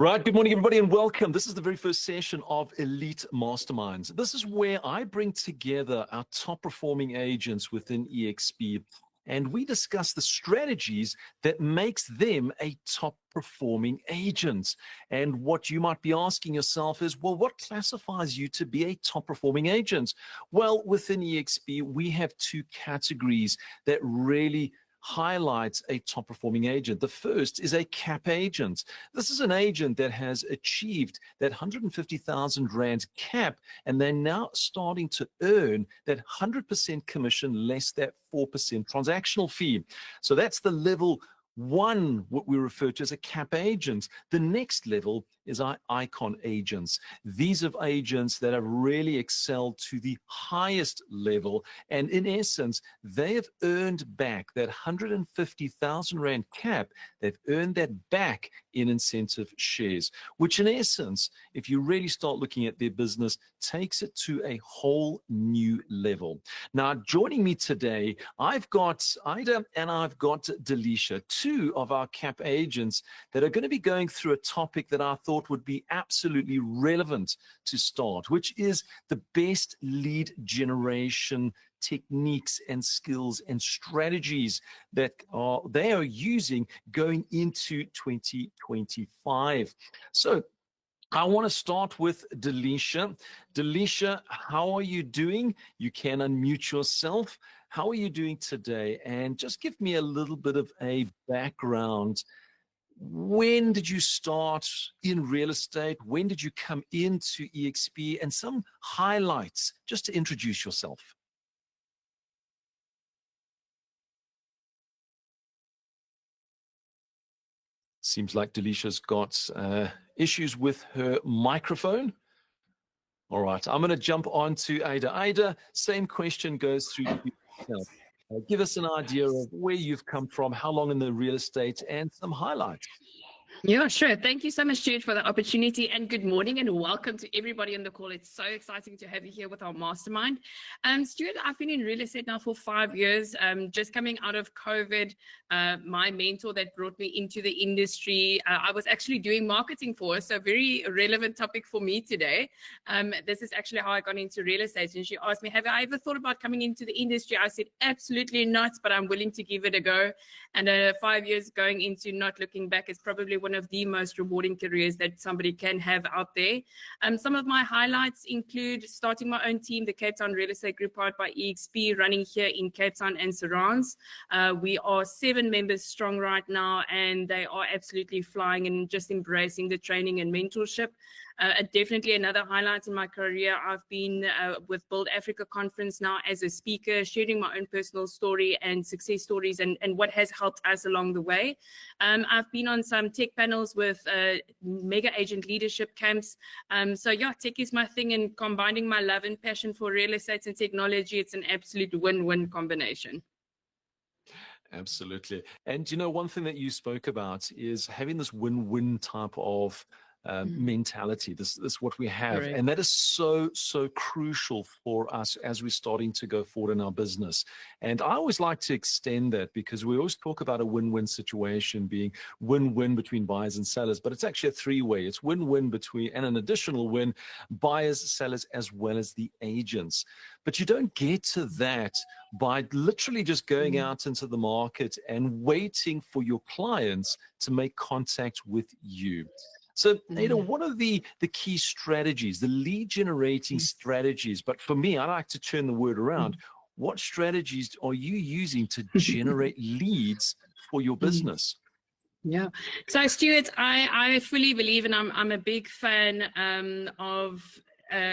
Right, good morning everybody and welcome. This is the very first session of Elite Masterminds. This is where I bring together our top performing agents within eXp and we discuss the strategies that makes them a top performing agent. And what you might be asking yourself is, well, what classifies you to be a top performing agent? Well, within eXp, we have two categories that really highlights a top performing agent. The first is a cap agent. This is an agent that has achieved that 150,000 Rand cap, and they're now starting to earn that 100% commission less that 4% transactional fee. So that's the level one, what we refer to as a cap agent. The next level is our icon agents. These are agents that have really excelled to the highest level, and in essence, they have earned back that 150,000 Rand cap. They've earned that back in incentive shares, which in essence, if you really start looking at their business, takes it to a whole new level. Now, joining me today, I've got Ida and I've got Delisha, two of our cap agents that are going to be going through a topic that I thought would be absolutely relevant to start, which is the best lead generation techniques and skills and strategies that they are using going into 2025. So I want to start with Delisha. Delisha, how are you doing? You can unmute yourself. How are you doing today? And just give me a little bit of a background. When did you start in real estate? When did you come into eXp? And some highlights just to introduce yourself. Seems like Delisha's got issues with her microphone. All right, I'm going to jump on to Ida. Ida, same question goes through to yourself. Give us an idea of where you've come from, how long in the real estate, and some highlights. Yeah, sure. Thank you so much, Stuart, for the opportunity, and good morning and welcome to everybody on the call. It's so exciting to have you here with our mastermind. Stuart, I've been in real estate now for 5 years, just coming out of COVID. My mentor that brought me into the industry, I was actually doing marketing for, so very relevant topic for me today. This is actually how I got into real estate, and she asked me, have I ever thought about coming into the industry? I said, absolutely not, but I'm willing to give it a go. And 5 years going into not looking back is probably one of the most rewarding careers that somebody can have out there. Some of my highlights include starting my own team, the Cape Town Real Estate Group, powered by eXp, running here in Cape Town and surrounds. We are 7 members strong right now, and they are absolutely flying and just embracing the training and mentorship. Definitely another highlight in my career, I've been with Build Africa Conference now as a speaker, sharing my own personal story and success stories and what has helped us along the way. I've been on some tech panels with mega agent leadership camps. So yeah, tech is my thing, and combining my love and passion for real estate and technology, it's an absolute win-win combination. Absolutely. And you know, one thing that you spoke about is having this win-win type of mentality. This is what we have. Correct. And that is so crucial for us as we're starting to go forward in our business. And I always like to extend that, because we always talk about a win-win situation being win-win between buyers and sellers, but it's actually a three-way. It's win-win between, and an additional win, buyers, sellers, as well as the agents. But you don't get to that by literally just going out into the market and waiting for your clients to make contact with you. So, Ada, what are the key strategies, the lead generating strategies? But for me, I like to turn the word around. What strategies are you using to generate leads for your business? Yeah. So, Stuart, I fully believe, and I'm a big fan of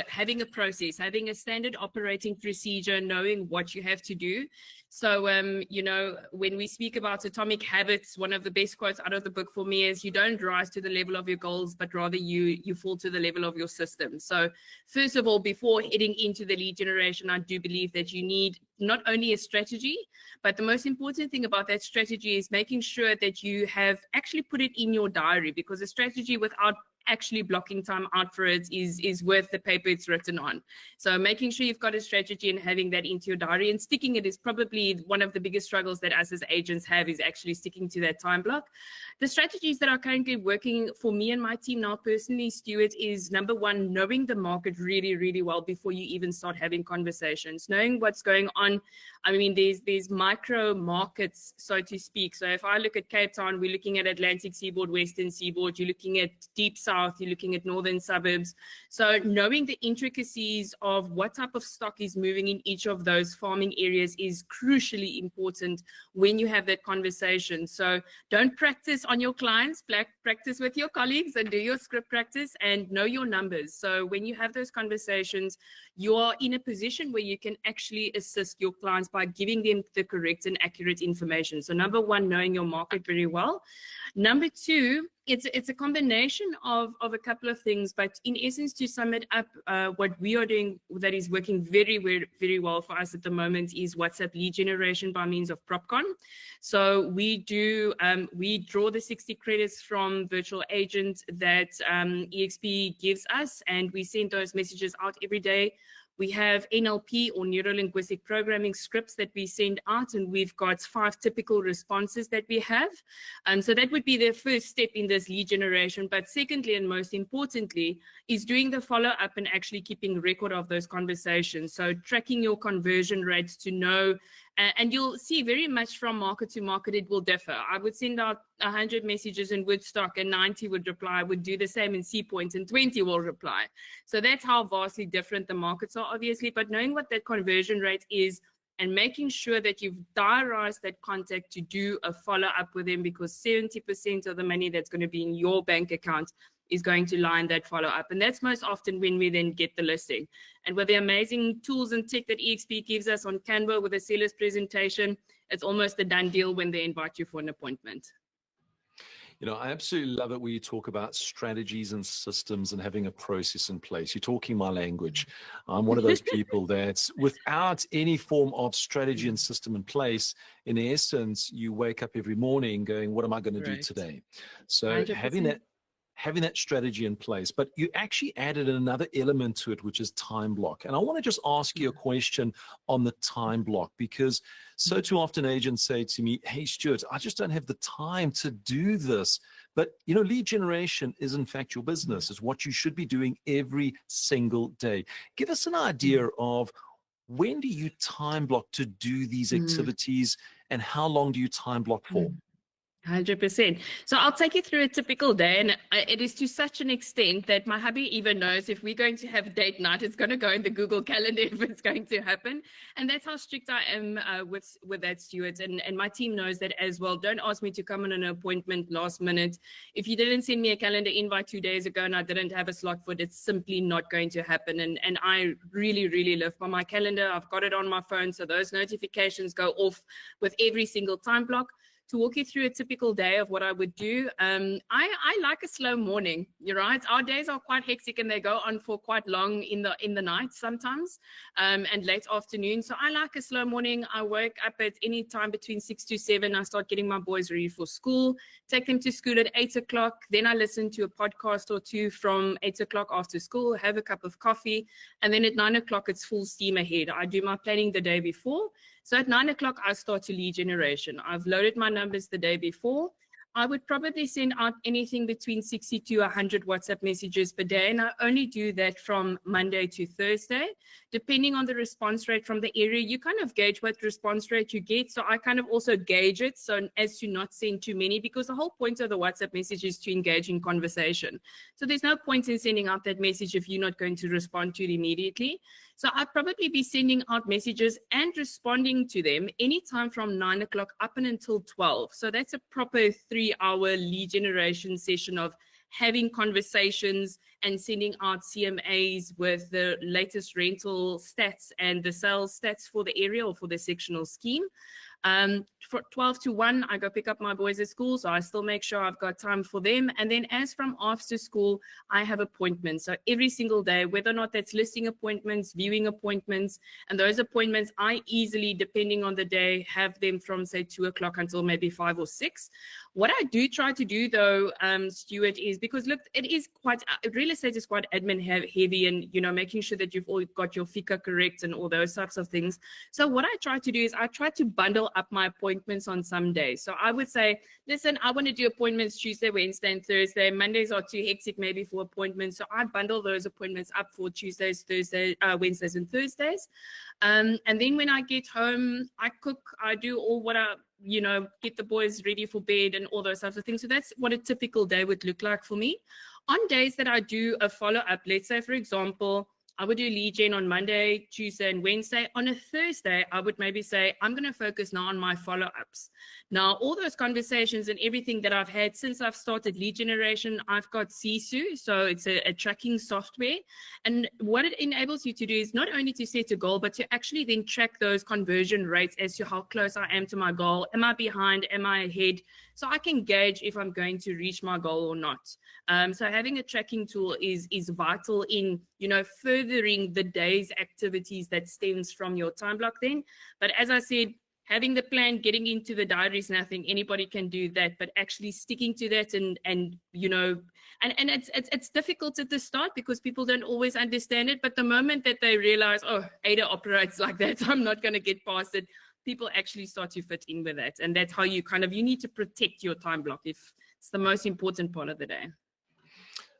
having a process, having a standard operating procedure, knowing what you have to do. So, you know, when we speak about atomic habits, one of the best quotes out of the book for me is, you don't rise to the level of your goals, but rather you fall to the level of your system. So first of all, before heading into the lead generation, I do believe that you need not only a strategy, but the most important thing about that strategy is making sure that you have actually put it in your diary, because a strategy without actually blocking time out for it is worth the paper it's written on. So making sure you've got a strategy and having that into your diary and sticking it is probably one of the biggest struggles that us as agents have, is actually sticking to that time block. The strategies that are currently working for me and my team now personally, Stuart, is number one, knowing the market really, really well before you even start having conversations, knowing what's going on. I mean, there's micro markets, so to speak. So if I look at Cape Town, we're looking at Atlantic Seaboard, Western Seaboard, you're looking at Deep South, you're looking at Northern Suburbs. So knowing the intricacies of what type of stock is moving in each of those farming areas is crucially important when you have that conversation. So don't practice on your clients, practice with your colleagues and do your script practice and know your numbers. So when you have those conversations, you are in a position where you can actually assist your clients by giving them the correct and accurate information. So number one, knowing your market very well. Number two, it's a combination of a couple of things, but in essence, to sum it up, what we are doing that is working very, very, very well for us at the moment is WhatsApp lead generation by means of PropCon. So we draw the 60 credits from virtual agent that eXp gives us, and we send those messages out every day. We have NLP or neuro-linguistic programming scripts that we send out, and we've got 5 typical responses that we have. So that would be the first step in this lead generation. But secondly, and most importantly, is doing the follow-up and actually keeping record of those conversations. So tracking your conversion rates to know, and you'll see very much from market to market, it will differ. I would send out 100 messages in Woodstock and 90 would reply. I would do the same in Sea Point and 20 will reply. So that's how vastly different the markets are, obviously. But knowing what that conversion rate is and making sure that you've diarized that contact to do a follow-up with them, because 70% of the money that's going to be in your bank account is going to lie in that follow-up. And that's most often when we then get the listing. And with the amazing tools and tech that eXp gives us on Canva with a seller's presentation, it's almost a done deal when they invite you for an appointment. You know, I absolutely love it when you talk about strategies and systems and having a process in place. You're talking my language. I'm one of those people that without any form of strategy and system in place, in essence, you wake up every morning going, what am I going to do today? So 100%. having that strategy in place, but you actually added another element to it, which is time block. And I want to just ask you a question on the time block, because so too often agents say to me, hey, Stuart, I just don't have the time to do this. But, you know, lead generation is in fact your business. It's what you should be doing every single day. Give us an idea of when do you time block to do these activities and how long do you time block for? 100%. So I'll take you through a typical day, and it is to such an extent that my hubby even knows if we're going to have date night, it's going to go in the Google Calendar if it's going to happen. And that's how strict I am with that, Stuart. And my team knows that as well. Don't ask me to come on an appointment last minute. If you didn't send me a calendar invite 2 days ago and I didn't have a slot for it, it's simply not going to happen. And I really, really live by my calendar. I've got it on my phone, so those notifications go off with every single time block. To walk you through a typical day of what I would do, I like a slow morning. You're right. Our days are quite hectic and they go on for quite long in the night sometimes, and late afternoon. So I like a slow morning. I wake up at any time between 6 to 7. I start getting my boys ready for school, take them to school at 8 o'clock. Then I listen to a podcast or two from 8 o'clock after school, have a cup of coffee. And then at 9 o'clock, it's full steam ahead. I do my planning the day before. So at 9 o'clock, I start to lead generation. I've loaded my numbers the day before. I would probably send out anything between 60 to 100 WhatsApp messages per day. And I only do that from Monday to Thursday. Depending on the response rate from the area, you kind of gauge what response rate you get. So I kind of also gauge it so as to not send too many, because the whole point of the WhatsApp message is to engage in conversation. So there's no point in sending out that message if you're not going to respond to it immediately. So I'd probably be sending out messages and responding to them anytime from 9 o'clock up and until 12. So that's a proper 3-hour lead generation session of having conversations and sending out CMAs with the latest rental stats and the sales stats for the area or for the sectional scheme. For 12 to 1, I go pick up my boys at school, so I still make sure I've got time for them. And then as from after school, I have appointments. So every single day, whether or not that's listing appointments, viewing appointments, and those appointments, I easily, depending on the day, have them from say 2 o'clock until maybe 5 or 6. What I do try to do though, Stuart, is because look, it is quite, real estate is quite admin heavy, and you know, making sure that you've all got your FICA correct and all those types of things. So what I try to do is I try to bundle up my appointments on some days. So I would say, listen, I want to do appointments Tuesday, Wednesday, and Thursday. Mondays are too hectic maybe for appointments. So I bundle those appointments up for Tuesdays, Wednesdays, and Thursdays. And then when I get home, I cook, I do all what I, you know, get the boys ready for bed and all those types of things. So that's what a typical day would look like for me. On days that I do a follow-up, let's say, for example, I would do lead gen on Monday, Tuesday, and Wednesday. On a Thursday, I would maybe say, I'm going to focus now on my follow-ups. Now, all those conversations and everything that I've had since I've started lead generation, I've got Sisu, so it's a tracking software. And what it enables you to do is not only to set a goal, but to actually then track those conversion rates as to how close I am to my goal. Am I behind? Am I ahead? So I can gauge if I'm going to reach my goal or not. So having a tracking tool is vital in, you know, furthering the day's activities that stems from your time block then. But as I said, having the plan, getting into the diary is nothing. Anybody can do that, but actually sticking to that and you know, and it's difficult at the start because people don't always understand it. But the moment that they realize, oh, Ada operates like that, I'm not going to get past it, people actually start to fit in with that. And that's how you you need to protect your time block if it's the most important part of the day.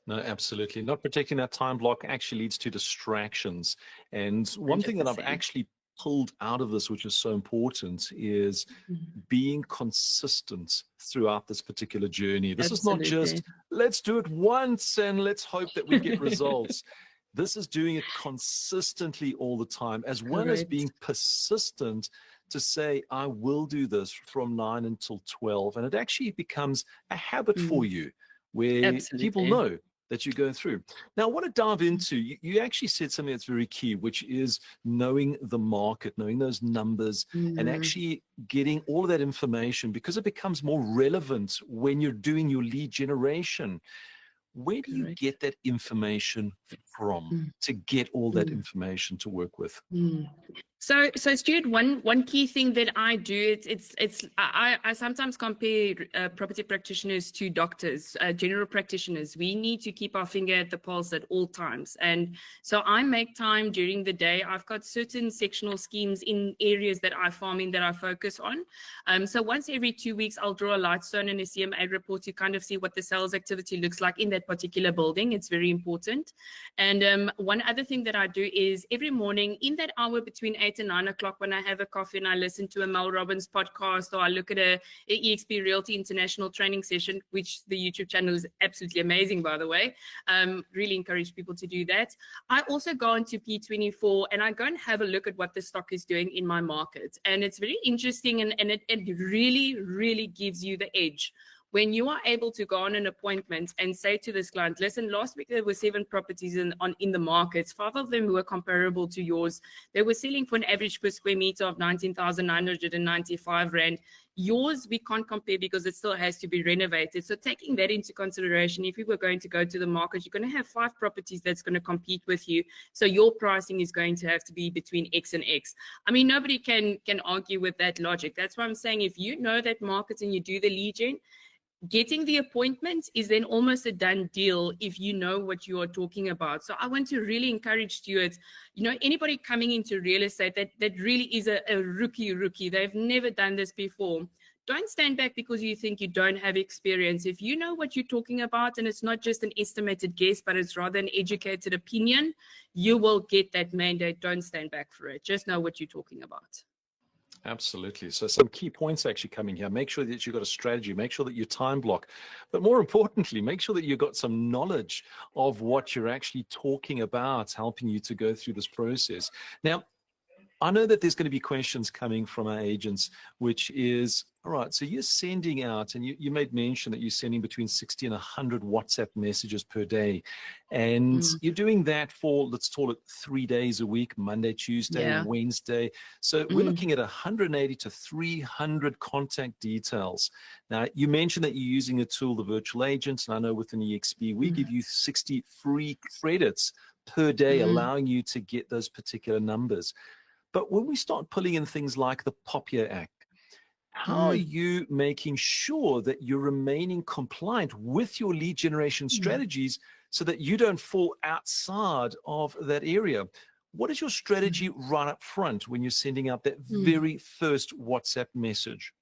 No, absolutely. Not protecting that time block actually leads to distractions. And one 100%. Thing that I've actually pulled out of this, which is so important, is being consistent throughout this particular journey. This Absolutely. Is not just, let's do it once and let's hope that we get results. This is doing it consistently all the time, as well as being persistent to say, I will do this from 9 until 12. And it actually becomes a habit for you where Absolutely. People know that you go through. Now, I want to dive into, you actually said something that's very key, which is knowing the market, knowing those numbers, and actually getting all of that information, because it becomes more relevant when you're doing your lead generation. Where do you get that information from to get all that information to work with? So Stuart, one key thing that I do, I sometimes compare property practitioners to doctors, general practitioners. We need to keep our finger at the pulse at all times. And so I make time during the day. I've got certain sectional schemes in areas that I farm in that I focus on. So once every 2 weeks, I'll draw a Lightstone and a CMA report to kind of see what the sales activity looks like in that particular building. It's very important. And one other thing that I do is every morning in that hour between 8 and 9 o'clock, when I have a coffee and I listen to a Mel Robbins podcast, or I look at a eXp Realty international training session, which the YouTube channel is absolutely amazing, by the way. Really encourage people to do that. I also go into P24 and I go and have a look at what the stock is doing in my market. And it's very interesting, and it really, really gives you the edge. When you are able to go on an appointment and say to this client, listen, last week there were 7 properties in the markets. 5 of them were comparable to yours. They were selling for an average per square meter of 19,995 Rand. Yours, we can't compare because it still has to be renovated. So taking that into consideration, if we were going to go to the market, you're going to have 5 properties that's going to compete with you. So your pricing is going to have to be between X and X. I mean, nobody can argue with that logic. That's why I'm saying, if you know that market and you do the lead gen, getting the appointment is then almost a done deal if you know what you are talking about. So I want to really encourage Stuart, you know, anybody coming into real estate that really is a rookie, they've never done this before. Don't stand back because you think you don't have experience. If you know what you're talking about and it's not just an estimated guess, but it's rather an educated opinion, you will get that mandate. Don't stand back for it. Just know what you're talking about. Absolutely. So some key points actually coming here. Make sure that you've got a strategy. Make sure that you time block. But more importantly, make sure that you've got some knowledge of what you're actually talking about, helping you to go through this process. Now, I know that there's going to be questions coming from our agents, which is, all right, so you're sending out, and you made mention that you're sending between 60 and 100 WhatsApp messages per day. And you're doing that for, let's call it 3 days a week, Monday, Tuesday, Yeah. Wednesday. So we're looking at 180 to 300 contact details. Now, you mentioned that you're using a tool, the virtual agents, and I know within eXp, we give you 60 free credits per day, allowing you to get those particular numbers. But when we start pulling in things like the POPIA Act, how are you making sure that you're remaining compliant with your lead generation strategies so that you don't fall outside of that area? What is your strategy right up front when you're sending out that very first WhatsApp message?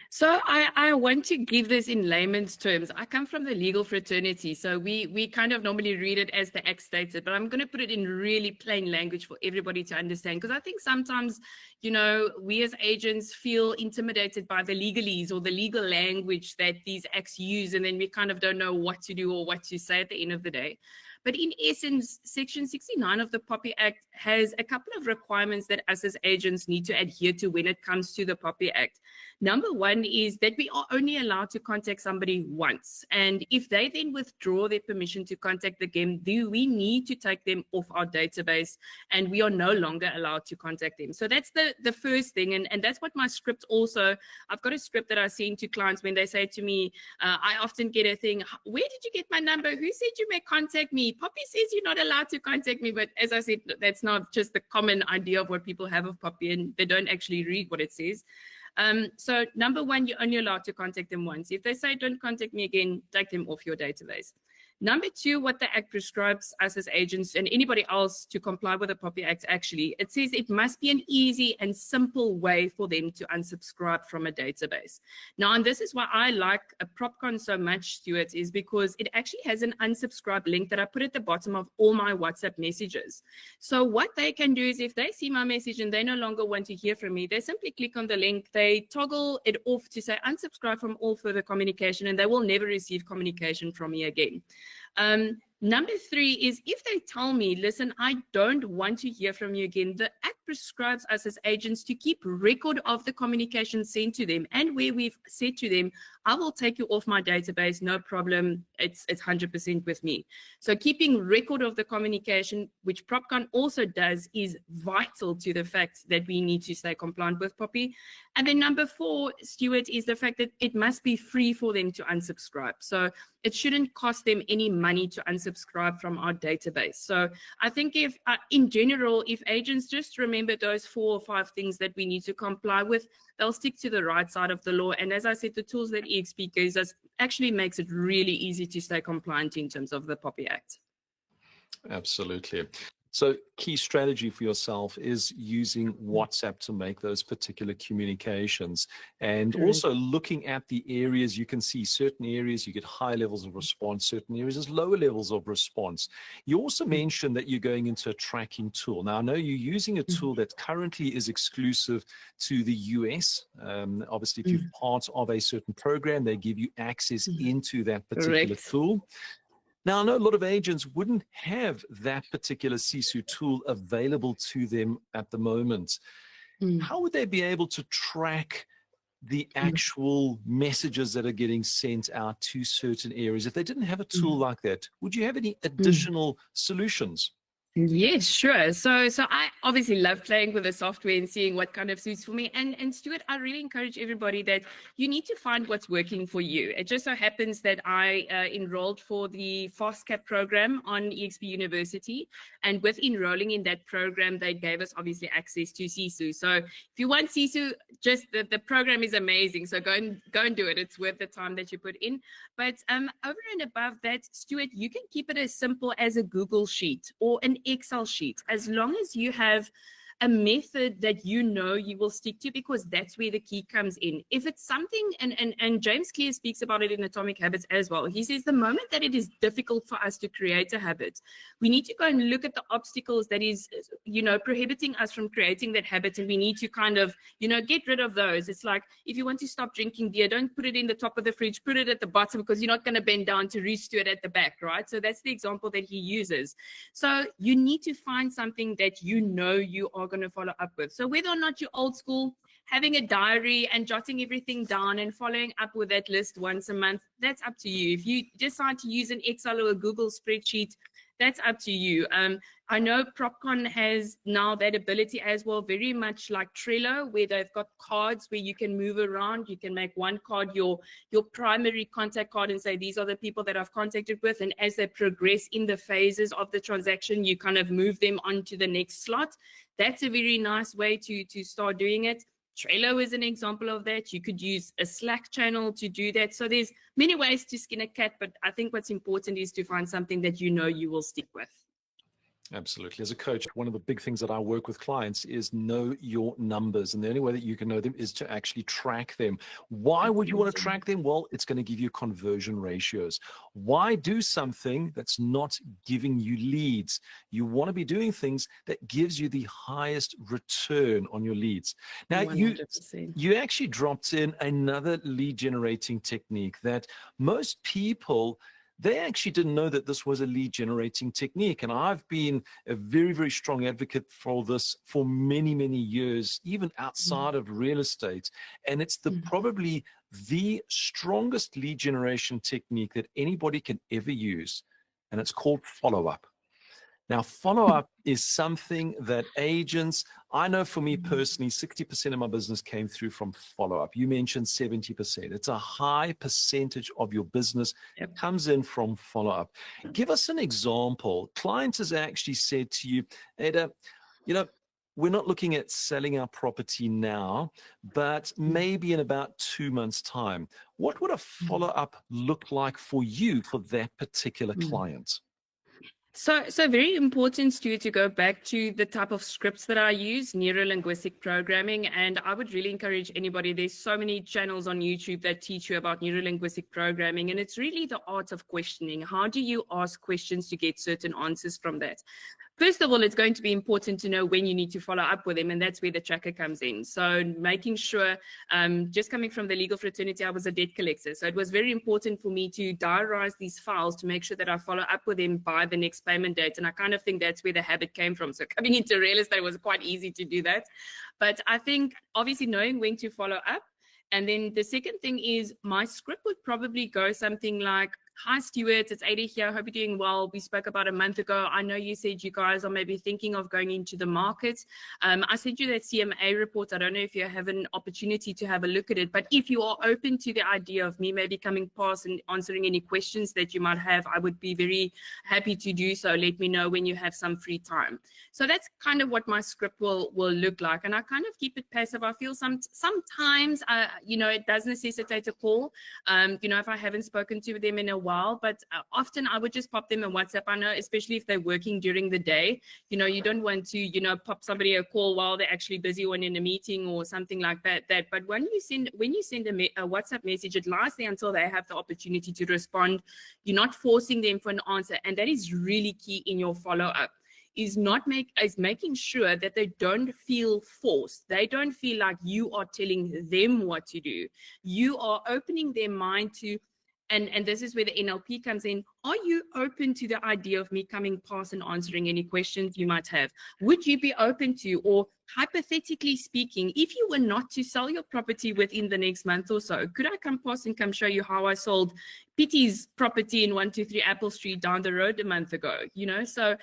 So I want to give this in layman's terms. I come from the legal fraternity, so we kind of normally read it as the Act states it, but I'm going to put it in really plain language for everybody to understand, because I think sometimes, you know, we as agents feel intimidated by the legalese or the legal language that these acts use, and then we kind of don't know what to do or what to say at the end of the day. But in essence, Section 69 of the POPIA Act has a couple of requirements that us as agents need to adhere to when it comes to the POPIA Act. Number one is that we are only allowed to contact somebody once. And if they then withdraw their permission to contact again, we need to take them off our database, and we are no longer allowed to contact them. So that's the first thing. And that's what my script also, I've got a script that I send to clients when they say to me, I often get a thing, where did you get my number? Who said you may contact me? Poppy says you're not allowed to contact me. But as I said, that's not just the common idea of what people have of Poppy, and they don't actually read what it says. So number one, you're only allowed to contact them once. If they say don't contact me again, take them off your database. Number two, what the Act prescribes us as agents and anybody else to comply with the POPIA Act, actually, it says it must be an easy and simple way for them to unsubscribe from a database. Now, and this is why I like a PropCon so much, Stuart, is because it actually has an unsubscribe link that I put at the bottom of all my WhatsApp messages. So what they can do is if they see my message and they no longer want to hear from me, they simply click on the link, they toggle it off to say unsubscribe from all further communication, and they will never receive communication from me again. Number three is if they tell me, listen, I don't want to hear from you again, the Act prescribes us as agents to keep record of the communication sent to them, and where we've said to them, I will take you off my database, no problem, it's 100% with me. So keeping record of the communication, which PropCon also does, is vital to the fact that we need to stay compliant with POPI. And then number four, Stuart, is the fact that it must be free for them to unsubscribe. So it shouldn't cost them any money to unsubscribe from our database. So I think if, in general, if agents just remember those 4 or 5 things that we need to comply with, they'll stick to the right side of the law. And as I said, the tools that eXp gives us actually makes it really easy to stay compliant in terms of the POPIA Act. Absolutely. So key strategy for yourself is using WhatsApp to make those particular communications, and also looking at the areas. You can see certain areas you get high levels of response, certain areas there's lower levels of response. You also mentioned that you're going into a tracking tool. Now I know you're using a tool that currently is exclusive to the US. Obviously if you're part of a certain program, they give you access into that particular tool. Now, I know a lot of agents wouldn't have that particular CISU tool available to them at the moment. How would they be able to track the actual messages that are getting sent out to certain areas if they didn't have a tool like that? Would you have any additional solutions? Yes, sure. So I obviously love playing with the software and seeing what kind of suits for me. And Stuart, I really encourage everybody that you need to find what's working for you. It just so happens that I enrolled for the FastCap program on eXp University. And with enrolling in that program, they gave us obviously access to CISU. So if you want CISU, just the program is amazing. So go and do it. It's worth the time that you put in. But over and above that, Stuart, you can keep it as simple as a Google Sheet or an Excel sheet, as long as you have a method that you know you will stick to, because that's where the key comes in. If it's something, and James Clear speaks about it in Atomic Habits as well. He says the moment that it is difficult for us to create a habit, we need to go and look at the obstacles that is, prohibiting us from creating that habit, and we need to kind of, get rid of those. It's like, if you want to stop drinking beer, don't put it in the top of the fridge, put it at the bottom, because you're not going to bend down to reach to it at the back, right? So that's the example that he uses. So you need to find something that you know you are are going to follow up with. So whether or not you're old school, having a diary and jotting everything down and following up with that list once a month, that's up to you. If you decide to use an Excel or a Google spreadsheet, that's up to you. I know PropCon has now that ability as well, very much like Trello, where they've got cards where you can move around. You can make one card your primary contact card and say, these are the people that I've contacted with. And as they progress in the phases of the transaction, you kind of move them onto the next slot. That's a very nice way to start doing it. Trello is an example of that. You could use a Slack channel to do that. So there's many ways to skin a cat, but I think what's important is to find something that you know you will stick with. Absolutely. As a coach, one of the big things that I work with clients is know your numbers. And the only way that you can know them is to actually track them. Why would you want to track them? Well, it's going to give you conversion ratios. Why do something that's not giving you leads? You want to be doing things that gives you the highest return on your leads. Now, 100%. you actually dropped in another lead generating technique that most people, they actually didn't know that this was a lead generating technique. And I've been a very, very strong advocate for this for many, many years, even outside of real estate. And it's probably the strongest lead generation technique that anybody can ever use. And it's called follow-up. Now, follow-up is something that agents, I know for me personally, 60% of my business came through from follow-up. You mentioned 70%. It's a high percentage of your business comes in from follow-up. Give us an example. Client has actually said to you, Ada, we're not looking at selling our property now, but maybe in about 2 months' time. What would a follow-up look like for you for that particular client? So very important, Stu, to go back to the type of scripts that I use, neuro-linguistic programming. And I would really encourage anybody, there's so many channels on YouTube that teach you about neuro-linguistic programming. And it's really the art of questioning. How do you ask questions to get certain answers from that? First of all, it's going to be important to know when you need to follow up with them, and that's where the tracker comes in. So making sure, just coming from the legal fraternity, I was a debt collector. So it was very important for me to diarize these files to make sure that I follow up with them by the next payment date. And I kind of think that's where the habit came from. So coming into real estate was quite easy to do that. But I think obviously knowing when to follow up. And then the second thing is my script would probably go something like, hi, Stuart, it's Eide here. Hope you're doing well. We spoke about a month ago. I know you said you guys are maybe thinking of going into the market. I sent you that CMA report. I don't know if you have an opportunity to have a look at it, but if you are open to the idea of me maybe coming past and answering any questions that you might have, I would be very happy to do so. Let me know when you have some free time. So that's kind of what my script will look like. And I kind of keep it passive. I feel sometimes, it does necessitate a call, if I haven't spoken to them in a while, but often I would just pop them a WhatsApp. I know, especially if they're working during the day, you don't want to, pop somebody a call while they're actually busy or in a meeting or something like that. But when you send a WhatsApp message, it lasts there until they have the opportunity to respond. You're not forcing them for an answer. And that is really key in your follow-up. Is making sure that they don't feel forced. They don't feel like you are telling them what to do. You are opening their mind to, and this is where the NLP comes in. Are you open to the idea of me coming past and answering any questions you might have? Would you be open to, or hypothetically speaking, if you were not to sell your property within the next month or so, could I come past and come show you how I sold Pitty's property in 123 Apple Street down the road a month ago? So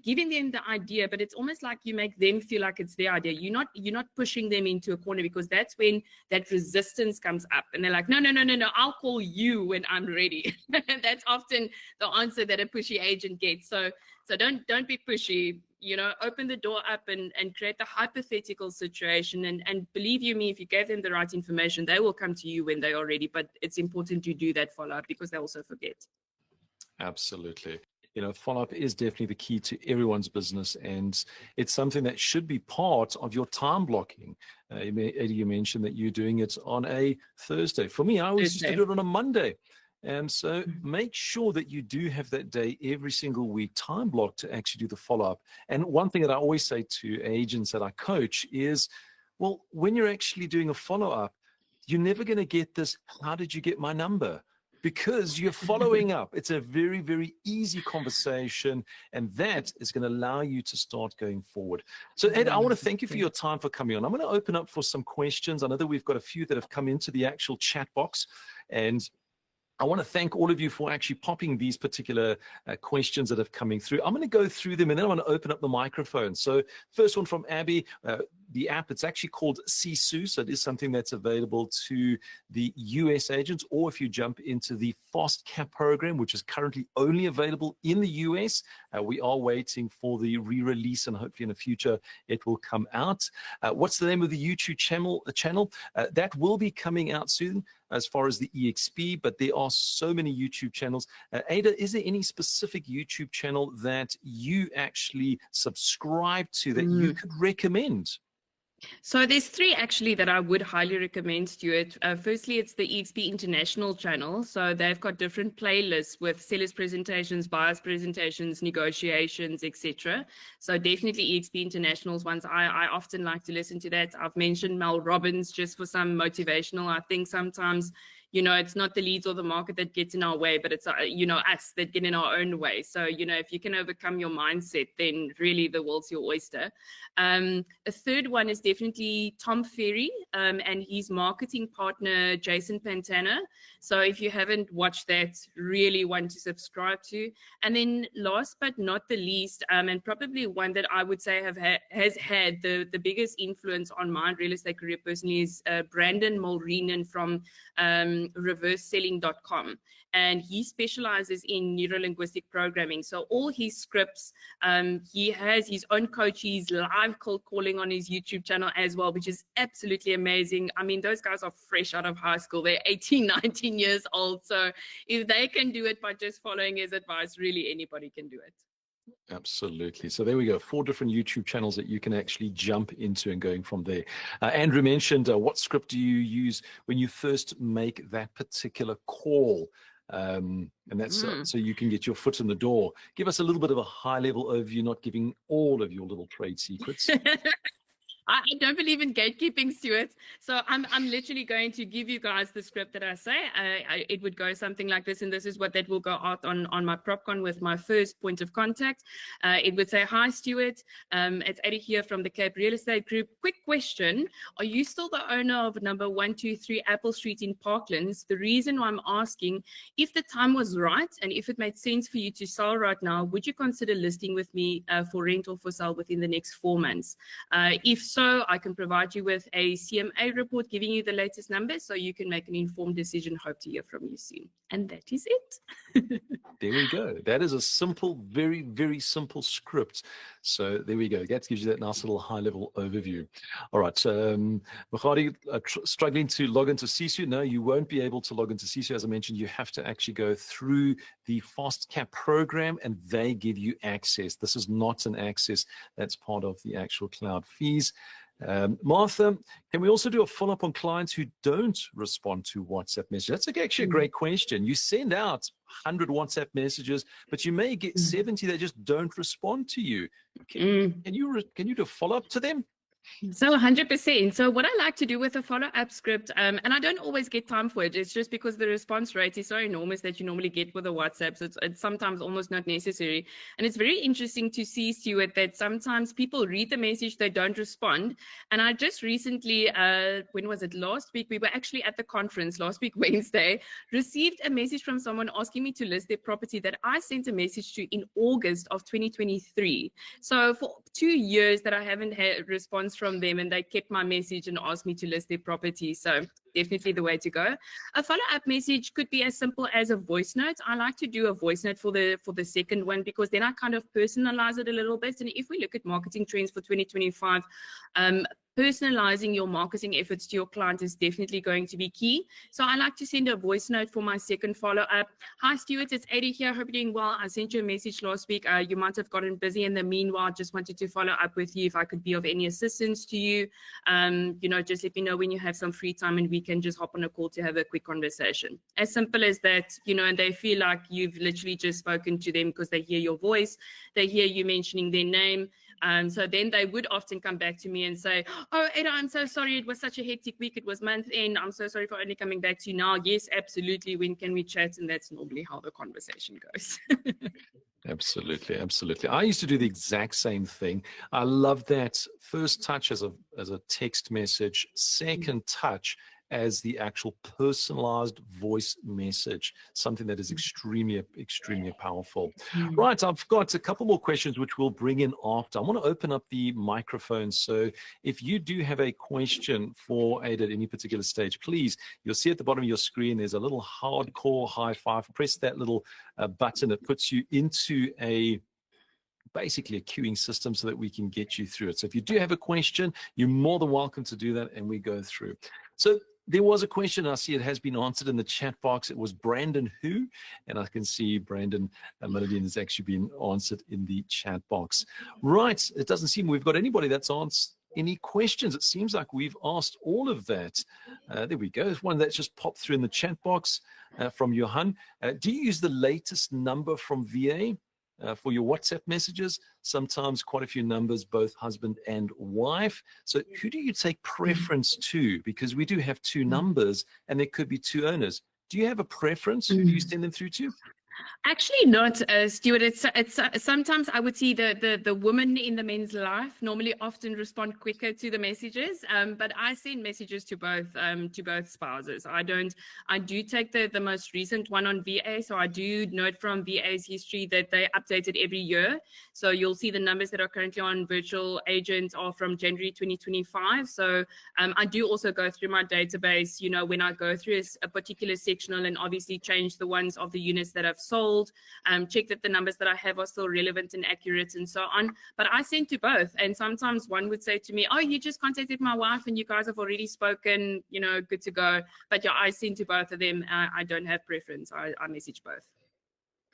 giving them the idea, but it's almost like you make them feel like it's their idea. You're not pushing them into a corner, because that's when that resistance comes up and they're like, no, I'll call you when I'm ready. That's often the answer that a pushy agent gets. So don't be pushy. Open the door up and create the hypothetical situation. And believe you me, if you gave them the right information, they will come to you when they are ready. But it's important to do that follow-up, because they also forget. Absolutely. Follow-up is definitely the key to everyone's business, and it's something that should be part of your time blocking. Eddie, you mentioned that you're doing it on a Thursday. For me, I always used to do it on a Monday. And so make sure that you do have that day every single week time blocked to actually do the follow-up. And one thing that I always say to agents that I coach is, well, when you're actually doing a follow-up, you're never going to get this, how did you get my number? because you're following up. It's a very, very easy conversation, and that is going to allow you to start going forward. So, Ed, I want to thank you for your time for coming on. I'm going to open up for some questions. I know that we've got a few that have come into the actual chat box, and I want to thank all of you for actually popping these particular questions that have coming through. I'm going to go through them, and then I want to open up the microphone. So first one from Abby, the app, it's actually called Sisu. So it is something that's available to the US agents, or if you jump into the Fast Cap program, which is currently only available in the US, we are waiting for the re-release, and hopefully in the future it will come out. What's the name of the YouTube channel? That will be coming out soon as far as the eXp, but there are so many YouTube channels. Ada, is there any specific YouTube channel that you actually subscribe to that you could recommend? So there's three actually that I would highly recommend, Stuart. Firstly, it's the eXp International channel. So they've got different playlists with sellers presentations, buyers presentations, negotiations, etc. So definitely eXp International's ones. I often like to listen to that. I've mentioned Mel Robbins just for some motivational. I think sometimes, it's not the leads or the market that gets in our way, but it's, us that get in our own way. So, if you can overcome your mindset, then really the world's your oyster. A third one is definitely Tom Ferry and his marketing partner, Jason Pantana. So if you haven't watched that, really want to subscribe to. And then last but not the least, and probably one that I would say has had the biggest influence on my real estate career personally is Brandon Mulreenan from reverseselling.com, and he specializes in neuro-linguistic programming. So all his scripts, he has his own coach. He's live cold calling on his YouTube channel as well, which is absolutely amazing. I mean, those guys are fresh out of high school. They're 18, 19 years old. So if they can do it by just following his advice, really anybody can do it. Absolutely. So there we go. 4 different YouTube channels that you can actually jump into and going from there. Andrew mentioned, what script do you use when you first make that particular call? And that's so you can get your foot in the door. Give us a little bit of a high level overview, not giving all of your little trade secrets. I don't believe in gatekeeping, Stuart. So I'm literally going to give you guys the script that I say. It would go something like this, and this is what that will go out on my PropCon with my first point of contact. It would say, "Hi, Stuart. It's Eddie here from the Cape Real Estate Group. Quick question. Are you still the owner of number 123 Apple Street in Parklands? The reason why I'm asking, if the time was right and if it made sense for you to sell right now, would you consider listing with me for rent or for sale within the next 4 months? If so, I can provide you with a CMA report giving you the latest numbers so you can make an informed decision. Hope to hear from you soon." And that is it. There we go. That is a simple, very, very simple script. So there we go. That gives you that nice little high-level overview. All right. Machadi, struggling to log into Sisu? No, you won't be able to log into Sisu. As I mentioned, you have to actually go through the Fast Cap program, and they give you access. This is not an access that's part of the actual cloud fees. Martha, can we also do a follow-up on clients who don't respond to WhatsApp messages? That's actually a great question. You send out 100 WhatsApp messages, but you may get 70 that just don't respond to you. Can you do a follow-up to them? So 100%. So what I like to do with a follow-up script, and I don't always get time for it, it's just because the response rate is so enormous that you normally get with a WhatsApp. So it's sometimes almost not necessary. And it's very interesting to see, Stuart, that sometimes people read the message, they don't respond. And I just recently, when was it, last week, we were actually at the conference last week, Wednesday, received a message from someone asking me to list their property that I sent a message to in August of 2023. So for 2 years that I haven't had a response from them, and they kept my message and asked me to list their property. So definitely the way to go. A follow-up message could be as simple as a voice note. I like to do a voice note for the second one, because then I kind of personalize it a little bit. And if we look at marketing trends for 2025, personalizing your marketing efforts to your client is definitely going to be key. So I like to send a voice note for my second follow-up. "Hi, Stuart, it's Eddie here. Hope you're doing well. I sent you a message last week. You might have gotten busy in the meanwhile. Just wanted to follow up with you if I could be of any assistance to you. Just let me know when you have some free time and we can just hop on a call to have a quick conversation." As simple as that, and they feel like you've literally just spoken to them because they hear your voice. They hear you mentioning their name. So then they would often come back to me and say, oh, Ada, I'm so sorry. It was such a hectic week. It was month end. I'm so sorry for only coming back to you now. Yes, absolutely. When can we chat? And that's normally how the conversation goes. Absolutely, absolutely. I used to do the exact same thing. I love that first touch as a text message, second touch as the actual personalized voice message, something that is extremely, extremely powerful. Right, I've got a couple more questions which we'll bring in after. I want to open up the microphone. So if you do have a question for Ada at any particular stage, please, you'll see at the bottom of your screen, there's a little hardcore high five. Press that little button. It puts you into basically a queuing system so that we can get you through it. So if you do have a question, you're more than welcome to do that, and we go through. So there was a question, I see it has been answered in the chat box. It was Brandon who, and I can see Brandon Melodian has actually been answered in the chat box. Right, it doesn't seem we've got anybody that's answered any questions. It seems like we've asked all of that. There we go. There's one that's just popped through in the chat box from Johan. Do you use the latest number from VA? For your WhatsApp messages, sometimes quite a few numbers, both husband and wife. So who do you take preference to? Because we do have two numbers and there could be two owners. Do you have a preference? Who do you send them through to? Actually not, Stuart. It's sometimes I would see the woman in the men's life normally often respond quicker to the messages, but I send messages to both spouses. I do take the most recent one on VA, so I do note from VA's history that they update it every year. So you'll see the numbers that are currently on virtual agents are from January 2025. So I do also go through my database, you know, when I go through a particular sectional, and obviously change the ones of the units that I've sold, check that the numbers that I have are still relevant and accurate and so on. But I send to both. And sometimes one would say to me, oh, you just contacted my wife and you guys have already spoken, you know, good to go. But yeah, I send to both of them. I don't have preference. I message both.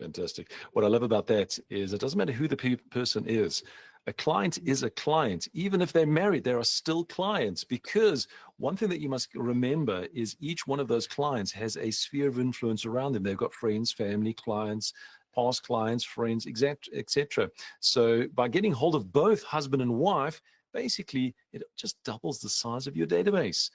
Fantastic. What I love about that is it doesn't matter who the person is. A client is a client. Even if they're married, there are still clients, because one thing that you must remember is each one of those clients has a sphere of influence around them. They've got friends, family, clients, past clients, friends, etc. So by getting hold of both husband and wife, basically it just doubles the size of your database.